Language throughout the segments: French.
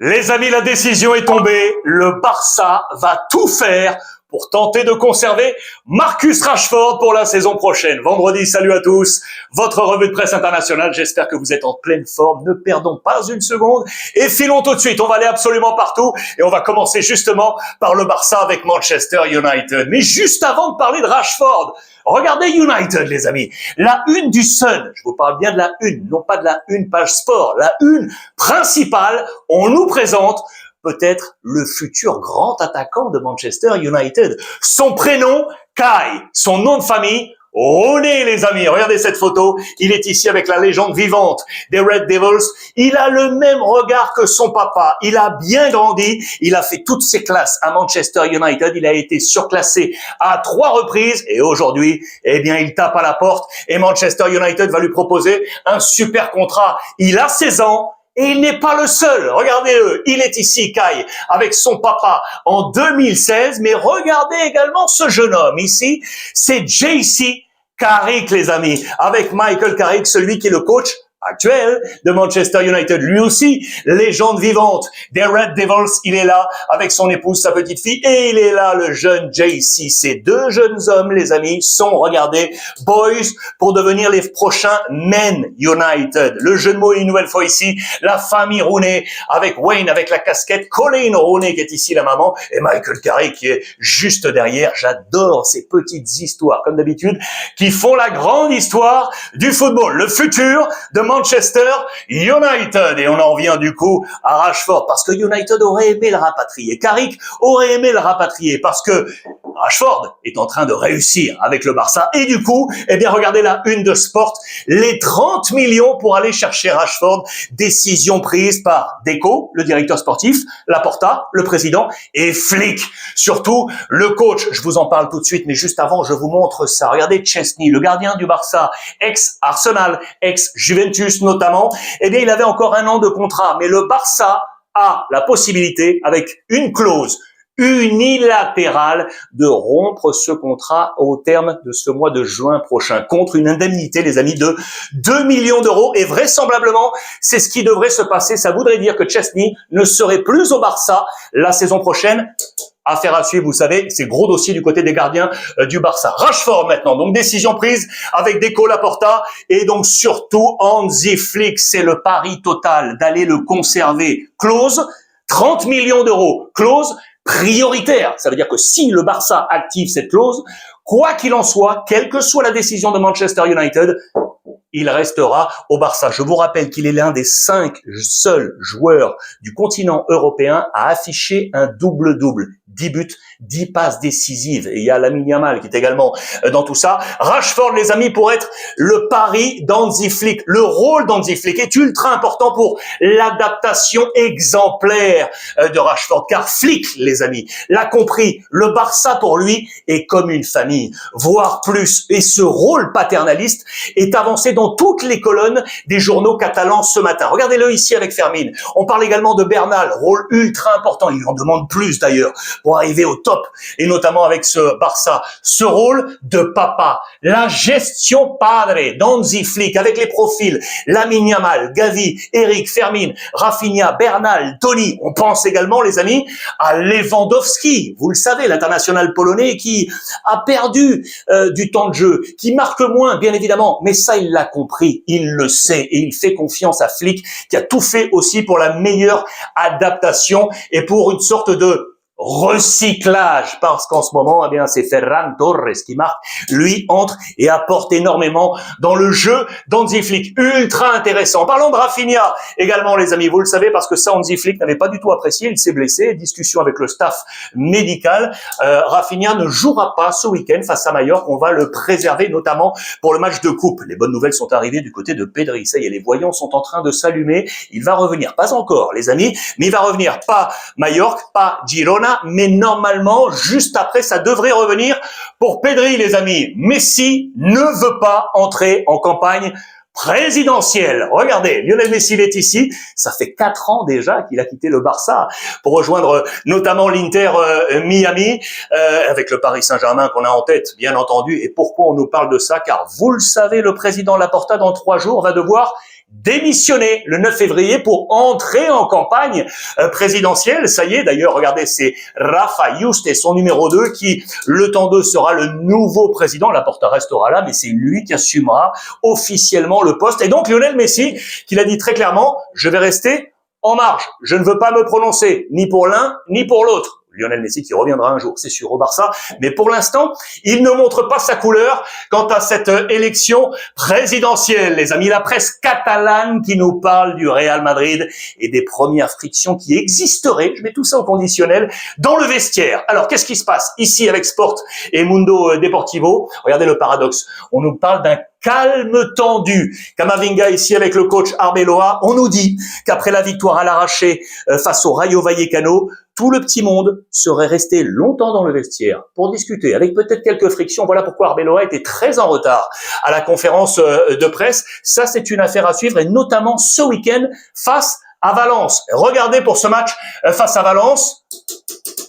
Les amis, la décision est tombée. Le Barça va tout faire pour tenter de conserver Marcus Rashford pour la saison prochaine. Vendredi, salut à tous. Votre revue de presse internationale. J'espère que vous êtes en pleine forme. Ne perdons pas une seconde et filons tout de suite. On va aller absolument partout et on va commencer justement par le Barça avec Manchester United. Mais juste avant de parler de Rashford, regardez United, les amis. La une du Sun. Je vous parle bien de la une, non pas de la une page sport. La une principale, on nous présente peut-être le futur grand attaquant de Manchester United. Son prénom, Kai. Son nom de famille, Rooney, les amis. Regardez cette photo. Il est ici avec la légende vivante des Red Devils. Il a le même regard que son papa. Il a bien grandi. Il a fait toutes ses classes à Manchester United. Il a été surclassé à 3 reprises. Et aujourd'hui, eh bien, il tape à la porte et Manchester United va lui proposer un super contrat. Il a 16 ans. Et il n'est pas le seul. Regardez-le, il est ici, Kai, avec son papa en 2016. Mais regardez également ce jeune homme ici, c'est JC Carrick, les amis, avec Michael Carrick, celui qui est le coach actuel de Manchester United. Lui aussi, légende vivante des Red Devils, il est là avec son épouse, sa petite fille, et il est là, le jeune JC. Ces deux jeunes hommes, les amis, sont, regardez, boys pour devenir les prochains Men United. Le jeu de mots est une nouvelle fois ici, la famille Rooney avec Wayne, avec la casquette, Colleen Rooney qui est ici la maman, et Michael Carrick qui est juste derrière. J'adore ces petites histoires, comme d'habitude, qui font la grande histoire du football. Le futur de Manchester United. Et on en revient du coup à Rashford parce que United aurait aimé le rapatrier. Carrick aurait aimé le rapatrier parce que Rashford est en train de réussir avec le Barça. Et du coup, eh bien, regardez la une de Sport. Les 30 millions pour aller chercher Rashford. Décision prise par Deco, le directeur sportif, Laporta, le président, et Flick. Surtout, le coach. Je vous en parle tout de suite, mais juste avant, je vous montre ça. Regardez Chesney, le gardien du Barça, ex-Arsenal, ex-Juventus notamment. Eh bien, il avait encore 1 an de contrat, mais le Barça a la possibilité, avec une clause unilatérale, de rompre ce contrat au terme de ce mois de juin prochain, contre une indemnité, les amis, de 2 millions d'euros. Et vraisemblablement, c'est ce qui devrait se passer. Ça voudrait dire que Chesney ne serait plus au Barça la saison prochaine. Affaire à suivre, vous savez, c'est gros dossier du côté des gardiens du Barça. Rashford maintenant, donc décision prise avec Deco, Laporta et donc surtout Hansi Flick. C'est le pari total d'aller le conserver. Clause, 30 millions d'euros. Clause prioritaire. Ça veut dire que si le Barça active cette clause, quoi qu'il en soit, quelle que soit la décision de Manchester United, il restera au Barça. Je vous rappelle qu'il est l'un des 5 seuls joueurs du continent européen à afficher un double-double. 10 buts, 10 passes décisives. Et il y a Lamine Yamal qui est également dans tout ça. Rashford, les amis, pour être le pari d'Hansi Flick. Le rôle d'Hansi Flick est ultra important pour l'adaptation exemplaire de Rashford. Car Flick, les amis, l'a compris. Le Barça, pour lui, est comme une famille, voire plus. Et ce rôle paternaliste est avancé dans toutes les colonnes des journaux catalans ce matin. Regardez-le ici avec Fermin. On parle également de Bernal, rôle ultra important. Il en demande plus d'ailleurs pour arriver au top, et notamment avec ce Barça. Ce rôle de papa, la gestion padre d'Hansi Flick, avec les profils Lamine Yamal, Gavi, Eric, Fermin, Rafinha, Bernal, Toni. On pense également, les amis, à Lewandowski. Vous le savez, l'international polonais qui a perdu du temps de jeu, qui marque moins, bien évidemment, mais ça, il l'a compris, il le sait, et il fait confiance à Flick, qui a tout fait aussi pour la meilleure adaptation et pour une sorte de recyclage, parce qu'en ce moment, eh bien, c'est Ferran Torres qui marque. Lui entre et apporte énormément dans le jeu d'Hansi Flick. Ultra intéressant. Parlons de Rafinha également, les amis. Vous le savez, parce que ça, Hansi Flick n'avait pas du tout apprécié. Il s'est blessé. Discussion avec le staff médical. Rafinha ne jouera pas ce week-end face à Mallorca. On va le préserver, notamment pour le match de coupe. Les bonnes nouvelles sont arrivées du côté de Pedri. Ça y est, les voyants sont en train de s'allumer. Il va revenir. Pas encore, les amis, mais il va revenir. Pas Mallorca, pas Girona, mais normalement, juste après, ça devrait revenir pour Pedri, les amis. Messi ne veut pas entrer en campagne présidentielle. Regardez, Lionel Messi est ici. Ça fait 4 ans déjà qu'il a quitté le Barça pour rejoindre notamment l'Inter Miami, avec le Paris Saint-Germain qu'on a en tête, bien entendu. Et pourquoi on nous parle de ça? Car vous le savez, le président Laporta, dans 3 jours, va devoir démissionner le 9 février pour entrer en campagne présidentielle. Ça y est, d'ailleurs, regardez, c'est Rafa Yuste, son numéro 2, qui, le temps 2, sera le nouveau président. Laporta restera là, mais c'est lui qui assumera officiellement le poste. Et donc, Lionel Messi, qui l'a dit très clairement, je vais rester en marge. Je ne veux pas me prononcer, ni pour l'un, ni pour l'autre. Lionel Messi qui reviendra un jour, c'est sûr, au Barça. Mais pour l'instant, il ne montre pas sa couleur quant à cette élection présidentielle. Les amis, la presse catalane qui nous parle du Real Madrid et des premières frictions qui existeraient, je mets tout ça au conditionnel, dans le vestiaire. Alors, qu'est-ce qui se passe ici avec Sport et Mundo Deportivo? Regardez le paradoxe. On nous parle d'un calme tendu. Camavinga ici avec le coach Arbeloa, on nous dit qu'après la victoire à l'arraché face au Rayo Vallecano, tout le petit monde serait resté longtemps dans le vestiaire pour discuter, avec peut-être quelques frictions. Voilà pourquoi Arbeloa était très en retard à la conférence de presse. Ça, c'est une affaire à suivre, et notamment ce week-end face à Valence. Regardez pour ce match face à Valence.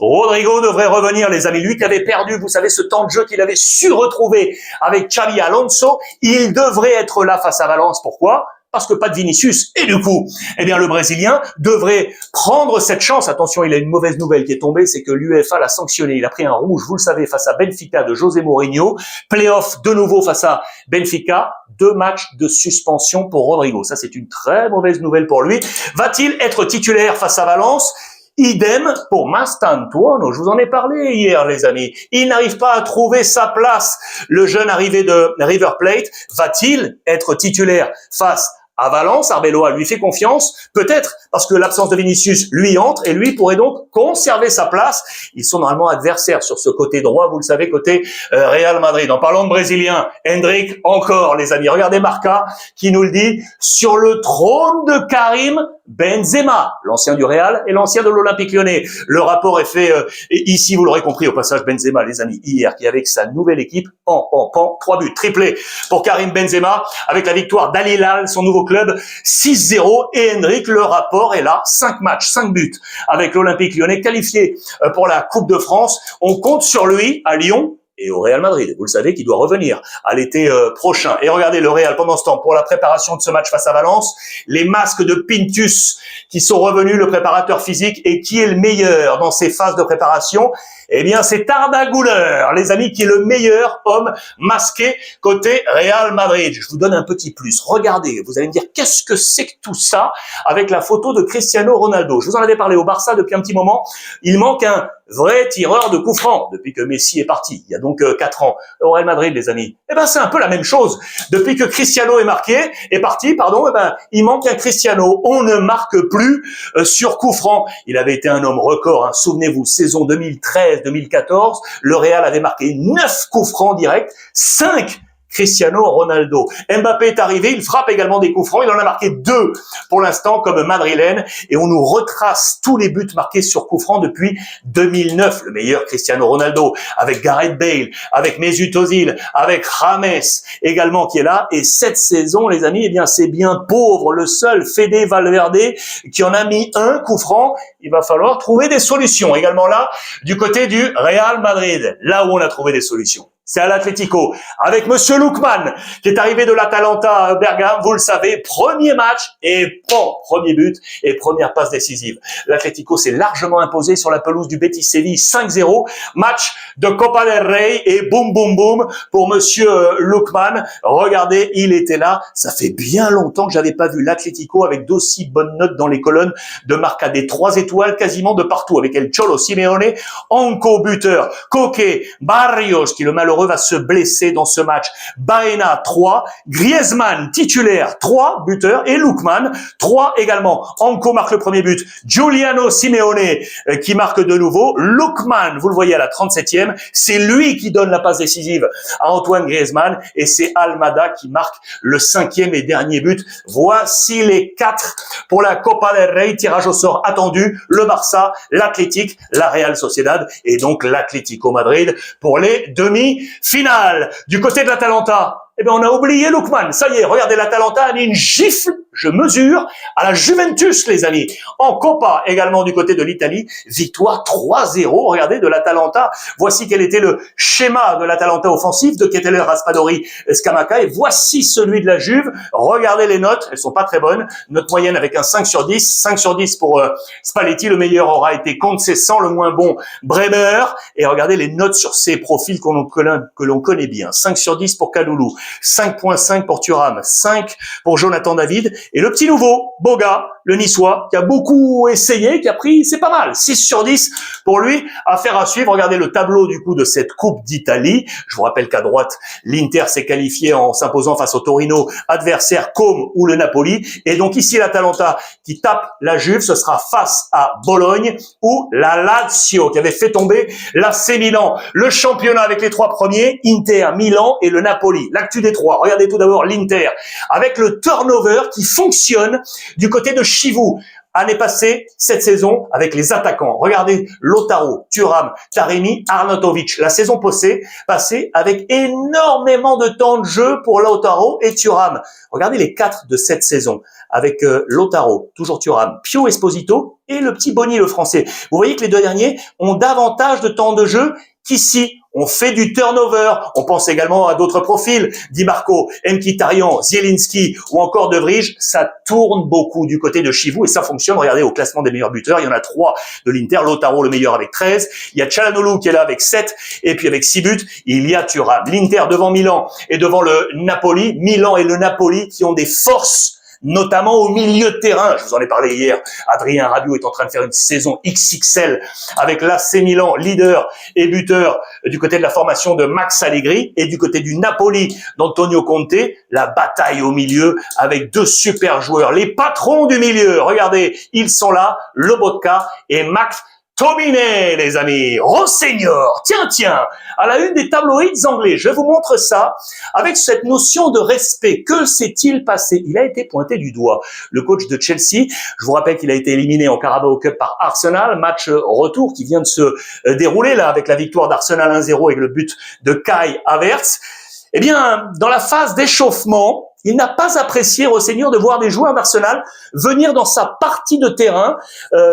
Rodrigo devrait revenir, les amis. Lui qui avait perdu, vous savez, ce temps de jeu qu'il avait su retrouver avec Xavi Alonso, il devrait être là face à Valence. Pourquoi ? Parce que pas de Vinicius. Et du coup, eh bien, le Brésilien devrait prendre cette chance. Attention, il a une mauvaise nouvelle qui est tombée, c'est que l'UEFA l'a sanctionné. Il a pris un rouge, vous le savez, face à Benfica de José Mourinho. Playoff de nouveau face à Benfica. 2 matchs de suspension pour Rodrigo. Ça, c'est une très mauvaise nouvelle pour lui. Va-t-il être titulaire face à Valence ? Idem pour Mastantuono. Je vous en ai parlé hier, les amis. Il n'arrive pas à trouver sa place. Le jeune arrivé de River Plate va-t-il être titulaire face à Valence? Arbeloa lui fait confiance, peut-être parce que l'absence de Vinicius lui entre et lui pourrait donc conserver sa place. Ils sont normalement adversaires sur ce côté droit, vous le savez, côté Real Madrid. En parlant de Brésilien, Hendrick encore, les amis. Regardez Marca qui nous le dit, sur le trône de Karim Benzema, l'ancien du Real et l'ancien de l'Olympique Lyonnais. Le rapport est fait ici, vous l'aurez compris, au passage, Benzema, les amis, hier, qui avec sa nouvelle équipe, 3 buts, triplé pour Karim Benzema, avec la victoire d'Al Hilal, son nouveau club, 6-0, et Hendrick, le rapport est là, 5 matchs, 5 buts, avec l'Olympique Lyonnais, qualifié pour la Coupe de France. On compte sur lui à Lyon et au Real Madrid. Vous le savez qu'il doit revenir à l'été prochain. Et regardez le Real pendant ce temps, pour la préparation de ce match face à Valence, les masques de Pintus qui sont revenus, le préparateur physique, et qui est le meilleur dans ces phases de préparation? Eh bien, c'est Arda Güler, les amis, qui est le meilleur homme masqué côté Real Madrid. Je vous donne un petit plus. Regardez, vous allez me dire, qu'est-ce que c'est que tout ça avec la photo de Cristiano Ronaldo? Je vous en avais parlé au Barça depuis un petit moment. Il manque un vrai tireur de coup franc depuis que Messi est parti, il y a donc 4 ans. Au Real Madrid, les amis, eh ben c'est un peu la même chose. Depuis que Cristiano est parti, eh ben il manque un Cristiano. On ne marque plus sur coup franc. Il avait été un homme record, hein. Souvenez-vous, saison 2013-2014, le Real avait marqué 9 coups francs directs, 5 Cristiano Ronaldo. Mbappé est arrivé, il frappe également des coups francs, il en a marqué 2 pour l'instant comme madrilène, et on nous retrace tous les buts marqués sur coups francs depuis 2009. Le meilleur Cristiano Ronaldo, avec Gareth Bale, avec Mesut Özil, avec James également qui est là, et cette saison, les amis, eh bien c'est bien pauvre, le seul Fede Valverde qui en a mis un coup franc. Il va falloir trouver des solutions également là, du côté du Real Madrid, là où on a trouvé des solutions. C'est à l'Atlético, avec Monsieur Lookman, qui est arrivé de l'Atalanta Bergame, vous le savez, premier match et premier but et première passe décisive. L'Atlético s'est largement imposé sur la pelouse du Betis Séville 5-0, match de Copa del Rey et boum boum boum pour Monsieur Lookman. Regardez, il était là, ça fait bien longtemps que j'avais pas vu l'Atlético avec d'aussi bonnes notes dans les colonnes de Marca, des 3 étoiles quasiment de partout, avec El Cholo Simeone, Anco buteur, Coque, Barrios qui le malheureux va se blesser dans ce match. Baena 3, Griezmann titulaire 3 buteurs et Lookman 3 également. Anco marque le premier but, Giuliano Simeone qui marque de nouveau. Lookman, vous le voyez à la 37e, c'est lui qui donne la passe décisive à Antoine Griezmann et c'est Almada qui marque le 5e et dernier but. Voici les 4 pour la Copa del Rey, tirage au sort attendu, le Barça, l'Atlético, la Real Sociedad et donc l'Atlético Madrid pour les demi-finales. Du côté de l'Atalanta, Eh bien, on a oublié Lookman. Ça y est, regardez, l'Atalanta a mis une gifle, je mesure, à la Juventus, les amis. En Coppa, également du côté de l'Italie, victoire 3-0. Regardez, de l'Atalanta. Voici quel était le schéma de l'Atalanta offensif de Ketteler, Raspadori, Scamacca. Et voici celui de la Juve. Regardez les notes, elles sont pas très bonnes. Note moyenne avec un 5 sur 10. 5 sur 10 pour Spalletti. Le meilleur aura été Conceição, le moins bon Bremer. Et regardez les notes sur ces profils que l'on connaît bien. 5 sur 10 pour Kalulu. 5.5 pour Thuram, 5 pour Jonathan David, et le petit nouveau, Boga, le Niçois, qui a beaucoup essayé, qui a pris, c'est pas mal, 6 sur 10 pour lui, affaire à suivre. Regardez le tableau du coup de cette Coupe d'Italie. Je vous rappelle qu'à droite, l'Inter s'est qualifié en s'imposant face au Torino, adversaire comme ou le Napoli, et donc ici l'Atalanta qui tape la Juve, ce sera face à Bologne ou la Lazio qui avait fait tomber l'AC Milan. Le championnat avec les 3 premiers, Inter, Milan et le Napoli. L'actu des 3. Regardez tout d'abord l'Inter avec le turnover qui fonctionne du côté de Chivou. Année passée, cette saison, avec les attaquants. Regardez Lautaro, Thuram, Taremi, Arnautovic. La saison passée avec énormément de temps de jeu pour Lautaro et Thuram. Regardez les 4 de cette saison avec Lautaro, toujours Thuram, Pio Esposito et le petit Boni, le français. Vous voyez que les 2 derniers ont davantage de temps de jeu qu'ici. On fait du turnover. On pense également à d'autres profils. Di Marco, Mkhitaryan, Zielinski ou encore De Vrij. Ça tourne beaucoup du côté de Chivou et ça fonctionne. Regardez au classement des meilleurs buteurs. Il y en a 3 de l'Inter. Lautaro le meilleur avec 13. Il y a Çalhanoğlu qui est là avec 7. Et puis avec 6 buts, il y a Thuram. L'Inter devant Milan et devant le Napoli. Milan et le Napoli qui ont des forces, notamment au milieu de terrain. Je vous en ai parlé hier. Adrien Rabiot est en train de faire une saison XXL avec l'AC Milan, leader et buteur du côté de la formation de Max Allegri, et du côté du Napoli d'Antonio Conte. La bataille au milieu avec 2 super joueurs. Les patrons du milieu, regardez, ils sont là, Lobotka et Max Tomine, les amis. Rosseignor, tiens, à la une des tabloïds anglais. Je vous montre ça avec cette notion de respect. Que s'est-il passé? Il a été pointé du doigt. Le coach de Chelsea, je vous rappelle qu'il a été éliminé en Carabao Cup par Arsenal. Match retour qui vient de se dérouler là avec la victoire d'Arsenal 1-0 avec le but de Kai Havertz. Eh bien, dans la phase d'échauffement, il n'a pas apprécié, Rosseignor, de voir des joueurs d'Arsenal venir dans sa partie de terrain,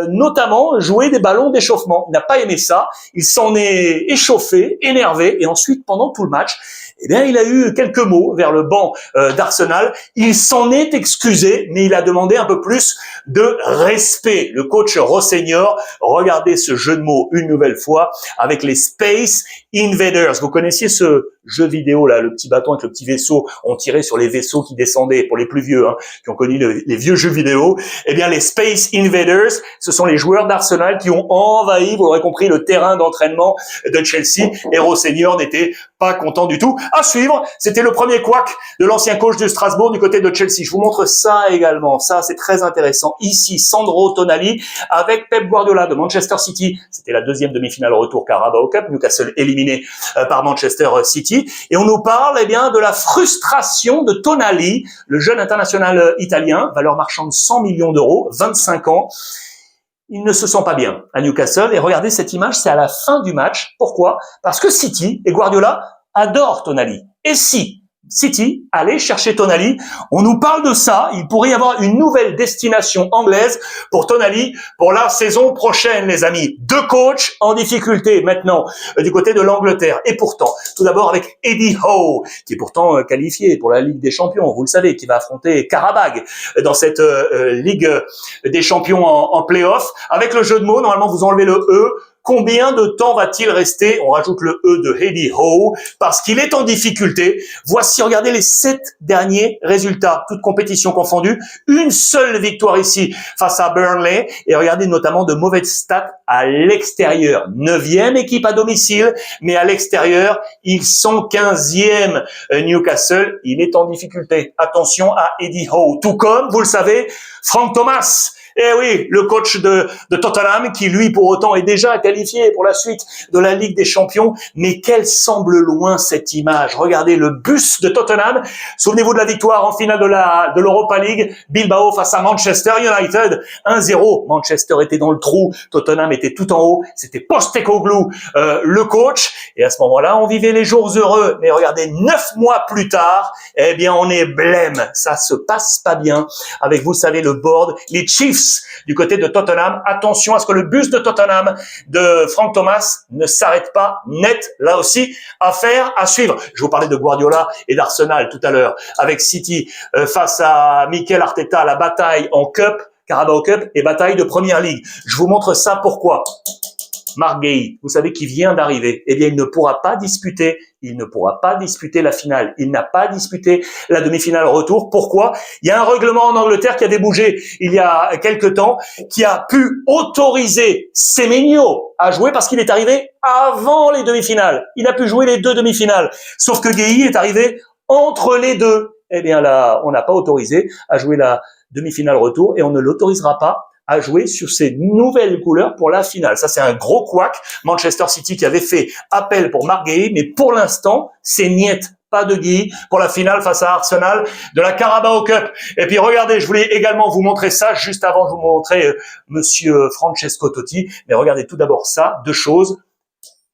notamment jouer des ballons d'échauffement. Il n'a pas aimé ça. Il s'en est échauffé, énervé, et ensuite, pendant tout le match, eh bien, il a eu quelques mots vers le banc d'Arsenal. Il s'en est excusé, mais il a demandé un peu plus de respect. Le coach Rosseignor, regardez ce jeu de mots une nouvelle fois avec les Space Invaders. Vous connaissiez ce jeu vidéo là, le petit bâton avec le petit vaisseau, on tirait sur les vaisseaux qui descendaient, pour les plus vieux, qui ont connu les vieux jeux vidéo. Eh bien, les Space Invaders, ce sont les joueurs d'Arsenal qui ont envahi, vous l'aurez compris, le terrain d'entraînement de Chelsea, et Rosseignor n'était pas content du tout. À suivre, c'était le premier couac de l'ancien coach de Strasbourg du côté de Chelsea. Je vous montre ça également. Ça, c'est très intéressant. Ici, Sandro Tonali avec Pep Guardiola de Manchester City. C'était la 2e demi-finale retour Carabao Cup. Newcastle éliminé par Manchester City. Et on nous parle, eh bien, de la frustration de Tonali, le jeune international italien, valeur marchande 100 millions d'euros, 25 ans. Il ne se sent pas bien à Newcastle. Et regardez cette image, c'est à la fin du match. Pourquoi? Parce que City et Guardiola adorent Tonali. Et si City allait chercher Tonali, on nous parle de ça, il pourrait y avoir une nouvelle destination anglaise pour Tonali pour la saison prochaine, les amis. 2 coachs en difficulté maintenant du côté de l'Angleterre. Et pourtant, tout d'abord avec Eddie Howe, qui est pourtant qualifié pour la Ligue des Champions, vous le savez, qui va affronter Karabag dans cette Ligue des Champions en play-off. Avec le jeu de mots, normalement vous enlevez le E. Combien de temps va-t-il rester? On rajoute le E de Eddie Howe parce qu'il est en difficulté. Voici, regardez les 7 derniers résultats, toutes compétitions confondues. Une seule victoire ici face à Burnley. Et regardez notamment de mauvaises stats à l'extérieur. 9e équipe à domicile, mais à l'extérieur, ils sont 15e. Newcastle, il est en difficulté. Attention à Eddie Howe. Tout comme, vous le savez, Frank Thomas, Eh oui, le coach de Tottenham, qui lui, pour autant, est déjà qualifié pour la suite de la Ligue des Champions. Mais quelle semble loin cette image. Regardez le bus de Tottenham. Souvenez-vous de la victoire en finale de l'Europa League. Bilbao face à Manchester United. 1-0. Manchester était dans le trou. Tottenham était tout en haut. C'était Postecoglou, le coach. Et à ce moment-là, on vivait les jours heureux. Mais regardez, 9 mois plus tard, eh bien, on est blême. Ça se passe pas bien avec, vous savez, le board, les Chiefs du côté de Tottenham. Attention à ce que le bus de Tottenham de Frank Thomas ne s'arrête pas net. Là aussi, affaire à suivre. Je vous parlais de Guardiola et d'Arsenal tout à l'heure avec City face à Mikel Arteta, la bataille en Cup, Carabao Cup et bataille de Première Ligue. Je vous montre ça pourquoi. Marc Guéhi, vous savez, qui vient d'arriver, eh bien, il ne pourra pas disputer la finale. Il n'a pas disputé la demi-finale retour. Pourquoi? Il y a un règlement en Angleterre qui a débougé il y a quelque temps, qui a pu autoriser Semenyo à jouer parce qu'il est arrivé avant les demi-finales. Il a pu jouer les 2 demi-finales. Sauf que Guéhi est arrivé entre les deux. Eh bien là, on n'a pas autorisé à jouer la demi-finale retour et on ne l'autorisera pas à jouer sur ces nouvelles couleurs pour la finale. Ça, c'est un gros couac. Manchester City qui avait fait appel pour Marc Guéhi, mais pour l'instant, c'est niet. Pas de Guy pour la finale face à Arsenal de la Carabao Cup. Et puis regardez, je voulais également vous montrer ça juste avant de vous montrer monsieur Francesco Totti. Mais regardez tout d'abord ça, 2 choses.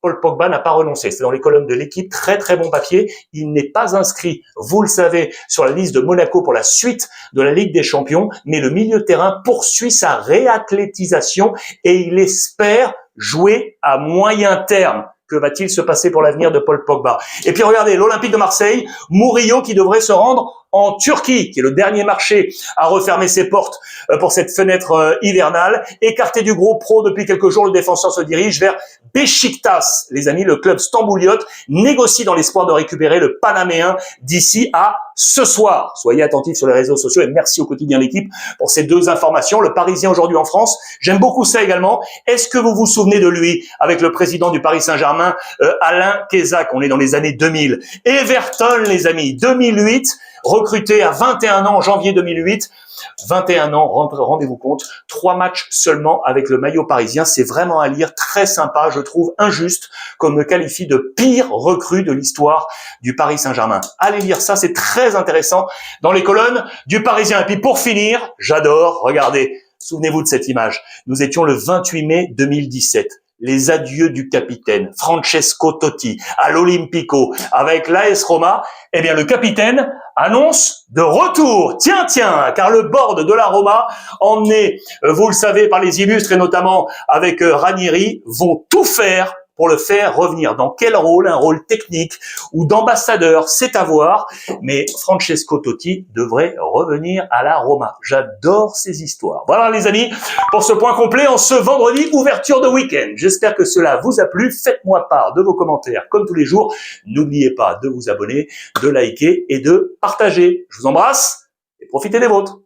Paul Pogba n'a pas renoncé. C'est dans les colonnes de l'équipe. Très, très bon papier. Il n'est pas inscrit, vous le savez, sur la liste de Monaco pour la suite de la Ligue des Champions. Mais le milieu de terrain poursuit sa réathlétisation et il espère jouer à moyen terme. Que va-t-il se passer pour l'avenir de Paul Pogba? Et puis regardez, l'Olympique de Marseille, Murillo qui devrait se rendre en Turquie, qui est le dernier marché à refermer ses portes pour cette fenêtre hivernale. Écarté du groupe pro depuis quelques jours, le défenseur se dirige vers Beşiktaş. Les amis, le club stambouliote négocie dans l'espoir de récupérer le Panaméen d'ici à ce soir. Soyez attentifs sur les réseaux sociaux et merci au quotidien l'équipe pour ces 2 informations. Le Parisien aujourd'hui en France, j'aime beaucoup ça également. Est-ce que vous vous souvenez de lui avec le président du Paris Saint-Germain, Alain Kézak? On est dans les années 2000. Everton, les amis, 2008, recruté à 21 ans en janvier 2008. 21 ans, rendez-vous compte, 3 matchs seulement avec le maillot parisien. C'est vraiment à lire, très sympa. Je trouve injuste qu'on me qualifie de pire recrue de l'histoire du Paris Saint-Germain. Allez lire ça, c'est très intéressant dans les colonnes du Parisien. Et puis pour finir, j'adore, regardez, souvenez-vous de cette image. Nous étions le 28 mai 2017. Les adieux du capitaine Francesco Totti à l'Olympico avec l'AS Roma. Eh bien, le capitaine annonce de retour. Tiens, car le board de la Roma, emmené, vous le savez, par les illustres et notamment avec Ranieri, vont tout faire pour le faire revenir. Dans quel rôle? Un rôle technique ou d'ambassadeur? C'est à voir. Mais Francesco Totti devrait revenir à la Roma. J'adore ces histoires. Voilà les amis, pour ce point complet en ce vendredi, ouverture de week-end. J'espère que cela vous a plu. Faites-moi part de vos commentaires comme tous les jours. N'oubliez pas de vous abonner, de liker et de partager. Je vous embrasse et profitez des vôtres.